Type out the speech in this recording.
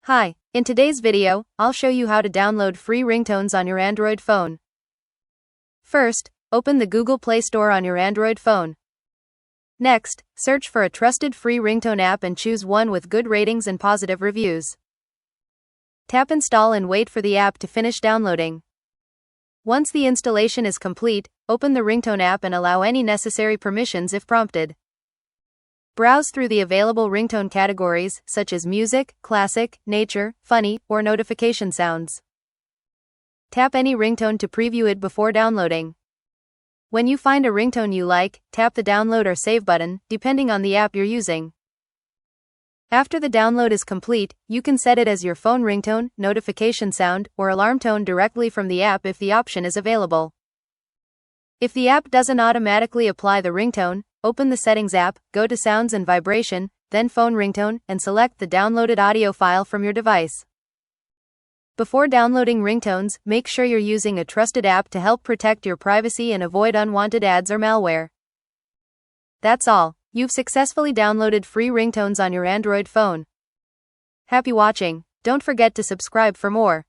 Hi, in today's video, I'll show you how to download free ringtones on your Android phone. First, open the Google Play Store on your Android phone. Next, search for a trusted free ringtone app and choose one with good ratings and positive reviews. Tap Install and wait for the app to finish downloading. Once the installation is complete, open the ringtone app and allow any necessary permissions if prompted. Browse through the available ringtone categories, such as music, classic, nature, funny, or notification sounds. Tap any ringtone to preview it before downloading. When you find a ringtone you like, tap the download or save button, depending on the app you're using. After the download is complete, you can set it as your phone ringtone, notification sound, or alarm tone directly from the app if the option is available. If the app doesn't automatically apply the ringtone, open the Settings app, go to Sounds and Vibration, then Phone Ringtone, and select the downloaded audio file from your device. Before downloading ringtones, make sure you're using a trusted app to help protect your privacy and avoid unwanted ads or malware. That's all. You've successfully downloaded free ringtones on your Android phone. Happy watching. Don't forget to subscribe for more.